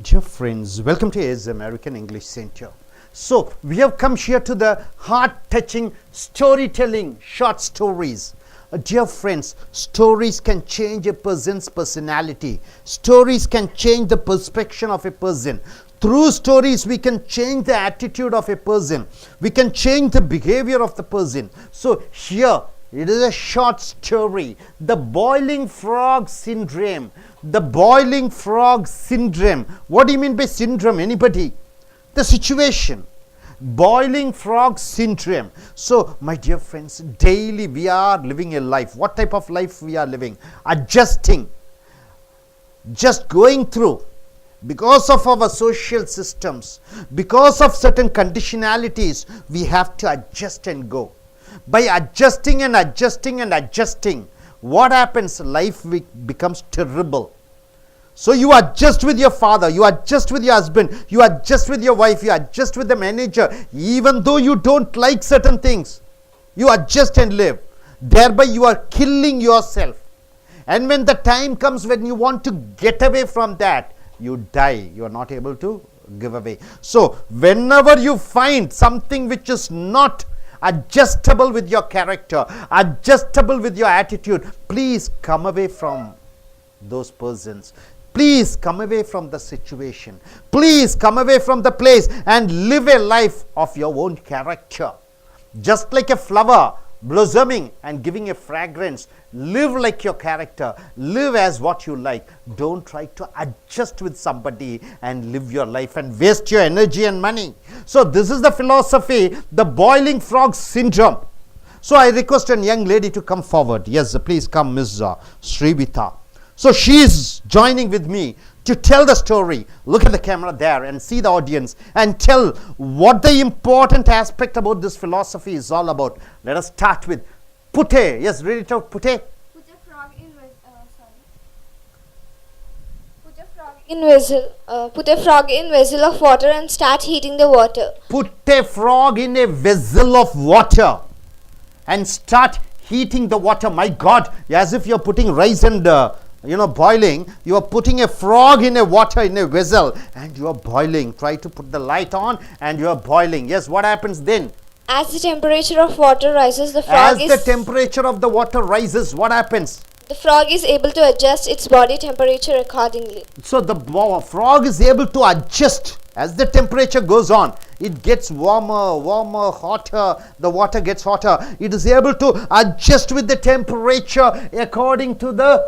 Dear friends, welcome to AS American English Center. So, we have come here to the heart-touching storytelling short stories. Dear friends, stories can change a person's personality. Stories can change the perception of a person. Through stories, we can change the attitude of a person. We can change the behavior of the person. So, here, it is a short story. The boiling frog syndrome. The boiling frog syndrome. What do you mean by syndrome? Anybody? The situation. Boiling frog syndrome. So, my dear friends, daily we are living a life. What type of life we are living? Adjusting. Just going through. Because of our social systems, because of certain conditionalities, we have to adjust and go. By adjusting and adjusting and adjusting, what happens? Life becomes terrible. So you adjust with your father, you adjust with your husband, you adjust with your wife, you adjust with the manager, even though you don't like certain things. You adjust and live. Thereby you are killing yourself. And when the time comes when you want to get away from that, you die. You are not able to give away. So whenever you find something which is not adjustable with your character, adjustable with your attitude, please come away from those persons. Please come away from the situation. Please come away from the place and live a life of your own character. Just like a flower blossoming and giving a fragrance, live like your character. Live as what you like. Don't try to adjust with somebody and live your life and waste your energy and money. So this is the philosophy, the boiling frog syndrome. So I request a young lady to come forward. Yes, please come, Ms. Srivita. So she is joining with me to tell the story. Look at the camera there and see the audience and tell what the important aspect about this philosophy is all about. Let us start with Pute. Yes, read it out, Pute. Put a frog in vessel. Put a frog in vessel of water and start heating the water. Put a frog in a vessel of water and start heating the water. My God, as if you're putting rice and boiling. You are putting a frog in a water in a vessel and you are boiling. Try to put the light on and you are boiling. Yes, what happens then? As the temperature of water rises, the temperature of the water rises, what happens? The frog is able to adjust its body temperature accordingly. So the frog is able to adjust as the temperature goes on. It gets warmer, hotter. The water gets hotter. It is able to adjust with the temperature according to the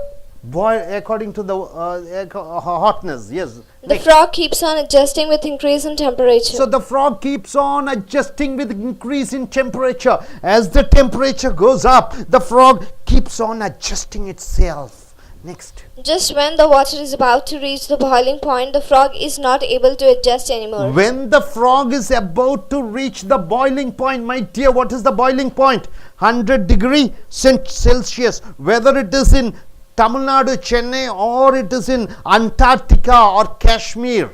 hotness. Yes. The frog keeps on adjusting with increase in temperature. So the frog keeps on adjusting with increase in temperature. As the temperature goes up, the frog keeps on adjusting itself. Next. Just when the water is about to reach the boiling point, the frog is not able to adjust anymore. When the frog is about to reach the boiling point, my dear, what is the boiling point? 100 degrees Celsius. Whether it is in Tamil Nadu, Chennai, or it is in Antarctica or Kashmir,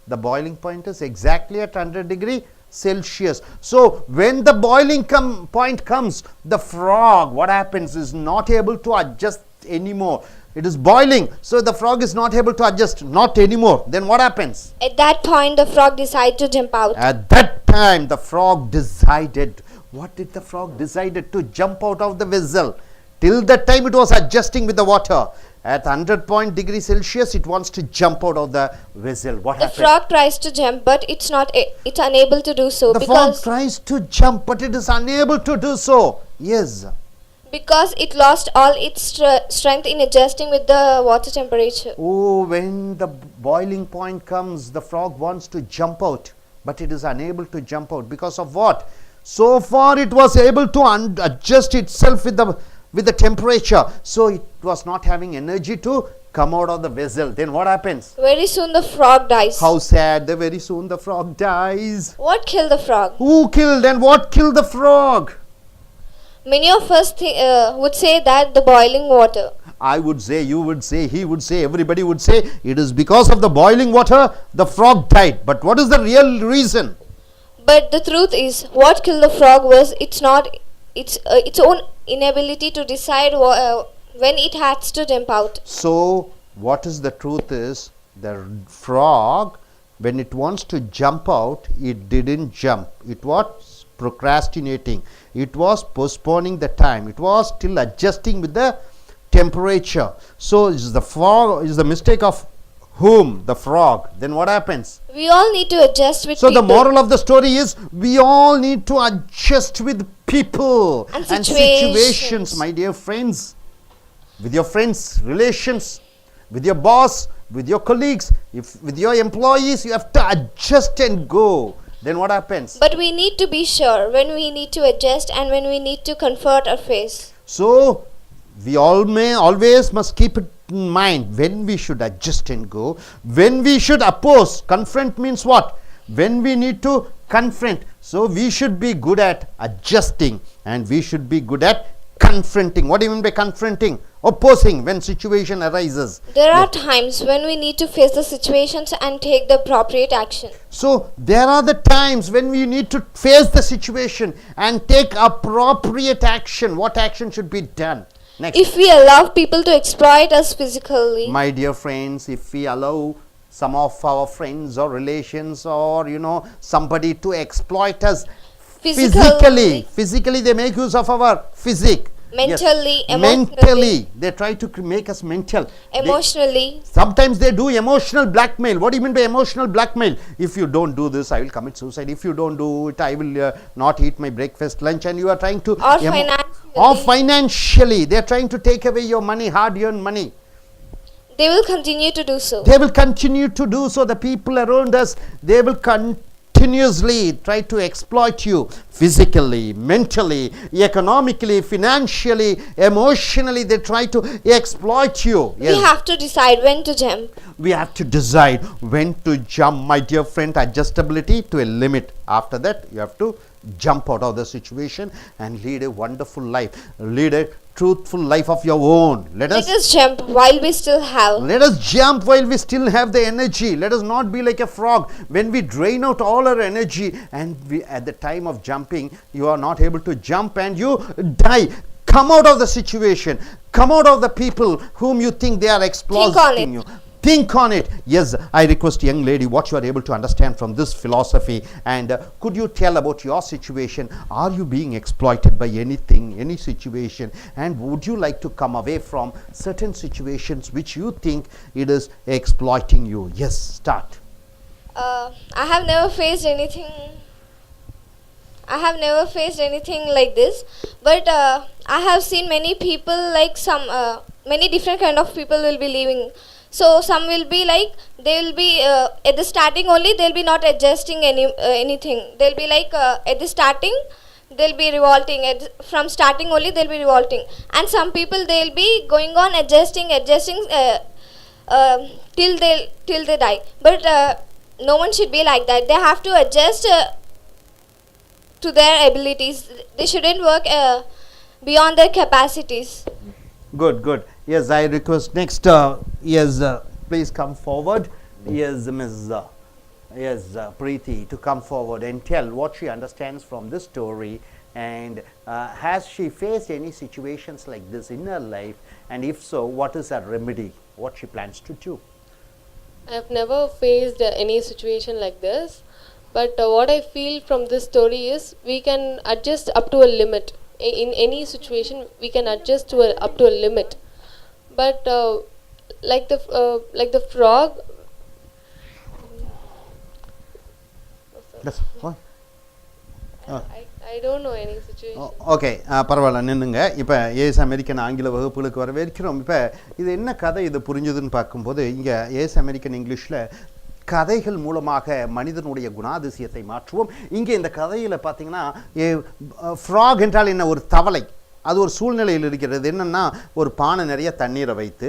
the boiling point is exactly at 100 degrees Celsius. So when the boiling point comes, the frog, what happens, is not able to adjust anymore. It is boiling, so the frog is not able to adjust, not anymore. Then what happens? At that point, the frog decided to jump out. At that time, the frog decided. What did the frog decided? To jump out of the vessel. Till that time it was adjusting with the water. At 100 degrees Celsius, it wants to jump out of the vessel. What happened? The frog tries to jump, but it's unable to do so. The frog tries to jump, but it is unable to do so. Yes. Because it lost all its strength in adjusting with the water temperature. Oh, when the boiling point comes, the frog wants to jump out, but it is unable to jump out. Because of what? So far it was able to adjust itself with the temperature, so it was not having energy to come out of the vessel. Then what happens? Very soon the frog dies. How sad. Very soon the frog dies. What killed the frog? Who killed and what killed the frog? Many of us would say that the boiling water. I would say, you would say, he would say, everybody would say it is because of the boiling water the frog died. But what is the real reason? But the truth is, what killed the frog was its own inability to decide when it has to jump out. So what is the truth is, The frog, when it wants to jump out, it didn't jump. It was procrastinating. It was postponing the time. It was still adjusting with the temperature. So is the frog, is the mistake of whom? The frog. Then what happens? We all need to adjust with So people the moral of the story is we all need to adjust with people and situations, my dear friends. With your friends, relations, with your boss, with your colleagues, if with your employees, you have to adjust and go. Then what happens? But we need to be sure when we need to adjust and when we need to comfort our face. So we always must keep it in mind when we should adjust and go, when we should oppose. Confront means what? When we need to confront. So we should be good at adjusting and we should be good at confronting. What do you mean by confronting? Opposing when situation arises. There are times when we need to face the situations and take the appropriate action. So there are the times when we need to face the situation and take appropriate action. What action should be done? Next. If we allow people to exploit us physically, My dear friends, if we allow some of our friends or relations or somebody to exploit us physically they make use of our physique. mentally, Yes. emotionally, Mentally they try to make us mental. emotionally. Sometimes they do emotional blackmail. What do you mean by emotional blackmail? If you don't do this, I will commit suicide. If you don't do it, I will not eat my breakfast, lunch, and you are trying to Or financially they are trying to take away your money, hard-earned money. They will continue to do so. They will continue to do so. The people around us, they will continuously try to exploit you physically, mentally, economically, financially, emotionally. They try to exploit you. We have to decide when to jump. We have to decide when to jump, my dear friend. Adjustability to a limit. After that, you have to jump out of the situation and lead a wonderful life. Lead a truthful life of your own. Let us jump while we still have. Let us jump while we still have the energy. Let us not be like a frog. When we drain out all our energy and at the time of jumping, you are not able to jump and you die. Come out of the situation. Come out of the people whom you think they are exploiting you. Think on it. Yes, I request young lady what you are able to understand from this philosophy, and could you tell about your situation? Are you being exploited by anything, any situation, and would you like to come away from certain situations which you think it is exploiting you? Yes, start. I have never faced anything. I have never faced anything like this, but I have seen many people, like many different kind of people will be leaving. So some will be like, they will be at the starting only, they'll be not adjusting anything. They'll be like at the starting they'll be revolting. From starting only they'll be revolting. And some people they'll be going on adjusting till they die. But no one should be like that. They have to adjust to their abilities. They shouldn't work beyond their capacities. Good. Yes, I request next. Yes, please come forward. Yes, Ms. Preeti to come forward and tell what she understands from this story, and has she faced any situations like this in her life, and if so, what is her remedy, what she plans to do? I have never faced any situation like this, but what I feel from this story is we can adjust up to a limit. In any situation we can adjust up to a limit, but like the frog. That's what? I don't know any situation. Okay பரவாயில்ல நின்னுங்க. இப்போ as American ஆங்கில வகுப்புகளுக்கு வரவேற்கிறோம். இப்போ இது என்ன கதை இது புரிஞ்சுதுன்னு பார்க்கும்போது இங்கே ஏஎஸ் அமெரிக்கன் இங்கிலீஷில் கதைகள் மூலமாக மனிதனுடைய குணாதிசயத்தை மாற்றுவோம். இங்கே இந்த கதையில் பார்த்தீங்கன்னா ஃப்ராக் என்றால் என்ன, ஒரு தவளை. அது ஒரு சூழ்நிலையில் இருக்கிறது. என்னென்னா ஒரு பானை நிறைய தண்ணீரை வைத்து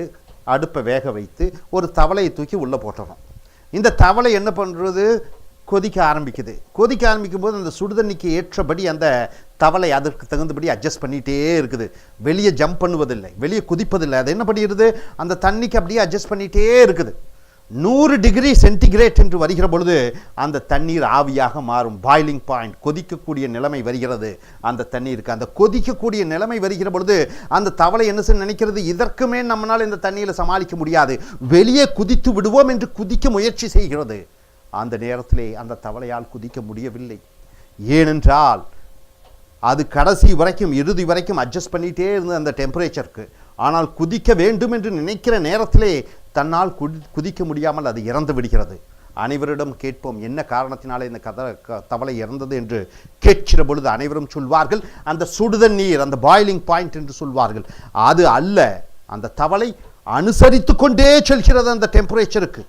அடுப்பை வேக வைத்து ஒரு தவளையை தூக்கி உள்ளே போட்டுறோம். இந்த தவளை என்ன பண்ணுறது, கொதிக்க ஆரம்பிக்கும் போது அந்த சுடுதண்ணிக்கு ஏற்றபடி அந்த தவளை அதற்கு தகுந்தபடி அட்ஜஸ்ட் பண்ணிகிட்டே இருக்குது. வெளியே ஜம்ப் பண்ணுவதில்லை, வெளியே குதிப்பதில்லை. அது என்ன பண்ணிடுது, அந்த தண்ணிக்கு அப்படியே அட்ஜஸ்ட் பண்ணிகிட்டே இருக்குது. 100 டிகிரி சென்டிகிரேட் என்று வருகிற பொழுது அந்த தண்ணீர் ஆவியாக மாறும். பாய்லிங் பாயிண்ட், கொதிக்கக்கூடிய நிலைமை வருகிறது அந்த தண்ணீருக்கு. அந்த கொதிக்கக்கூடிய நிலைமை வருகிற பொழுது அந்த தவளை என்ன செய்ய நினைக்கிறது, இதற்குமே நம்மளால் இந்த தண்ணீரை சமாளிக்க முடியாது, வெளியே குதித்து விடுவோம் என்று குதிக்க முயற்சி செய்கிறது. அந்த நேரத்திலே அந்த தவளையால் குதிக்க முடியவில்லை. ஏனென்றால் அது கடைசி வரைக்கும் இறுதி வரைக்கும் அட்ஜஸ்ட் பண்ணிகிட்டே இருந்தது அந்த டெம்பரேச்சருக்கு. ஆனால் குதிக்க வேண்டும் என்று நினைக்கிற நேரத்திலே தன்னால் குதிக்க முடியாமல் அது இறந்து விடுகிறது. அனைவரிடம் கேட்போம், என்ன காரணத்தினாலே இந்த தவளை இறந்தது என்று கேட்கிற பொழுது அனைவரும் சொல்வார்கள், அந்த சுடுதல் நீர், அந்த பாய்லிங் பாயிண்ட் என்று சொல்வார்கள். அது அல்ல, அந்த தவளை அனுசரித்து கொண்டே செல்கிறது அந்த டெம்பரேச்சருக்கு.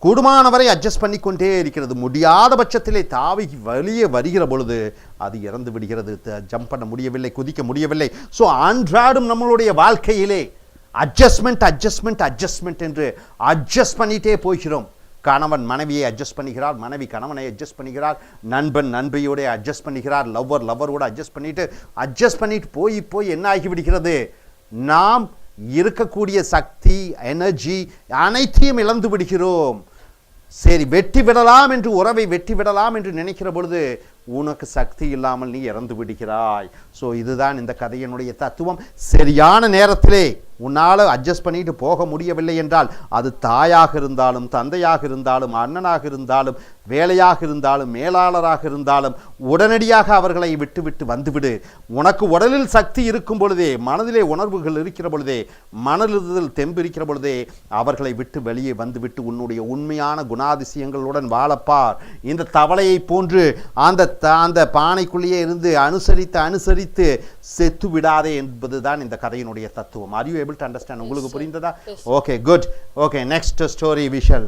கூடுமானவரை அட்ஜஸ்ட் பண்ணி கொண்டே இருக்கிறது. முடியாத பட்சத்திலே தாவி வெளியே வருகிற பொழுது அது இறந்து விடுகிறது. ஜம்ப் பண்ண முடியவில்லை, குதிக்க முடியவில்லை. ஸோ அன்றாடும் நம்மளுடைய வாழ்க்கையிலே அட்ஜஸ்ட்மெண்ட் அட்ஜஸ்ட்மெண்ட் அட்ஜஸ்ட்மெண்ட் என்று அட்ஜஸ்ட் பண்ணிகிட்டே போகிறோம். கணவன் மனைவியை அட்ஜஸ்ட் பண்ணுகிறார், மனைவி கணவனை அட்ஜஸ்ட் பண்ணுகிறார், நண்பன் நண்பியோட அட்ஜஸ்ட் பண்ணுகிறார், லவ்வரோட அட்ஜஸ்ட் பண்ணிட்டு போய் என்ன ஆகி விடுகிறது, நாம் இருக்கக்கூடிய சக்தி, எனர்ஜி அனைத்தையும் இழந்து விடுகிறோம். சரி, வெட்டி விடலாம் என்று, உறவை வெட்டி விடலாம் என்று நினைக்கிற பொழுது உனக்கு சக்தி இல்லாமல் நீ இறந்து விடுகிறாய். ஸோ இதுதான் இந்த கதையினுடைய தத்துவம். சரியான நேரத்திலே உன்னால் அட்ஜஸ்ட் பண்ணிட்டு போக முடியவில்லை என்றால், அது தாயாக இருந்தாலும், தந்தையாக இருந்தாலும், அண்ணனாக இருந்தாலும், வேலையாக இருந்தாலும், மேலாளராக இருந்தாலும், உடனடியாக அவர்களை விட்டு வந்துவிடு. உனக்கு உடலில் சக்தி இருக்கும் பொழுதே, மனதிலே உணர்வுகள் இருக்கிற பொழுதே, மனதில் தெம்பு இருக்கிற பொழுதே அவர்களை விட்டு வெளியே வந்துவிட்டு உன்னுடைய உண்மையான குணாதிசயங்களுடன் வாழப்பார். இந்த தவளையை போன்று அந்த பானைக்குள்ளேயே இருந்து அனுசரித்து செத்து விடாதே என்பதுதான் இந்த கதையினுடைய தத்துவம். Are you able to understand? உங்களுக்கு புரிந்ததா? Okay, good. Okay, next story we shall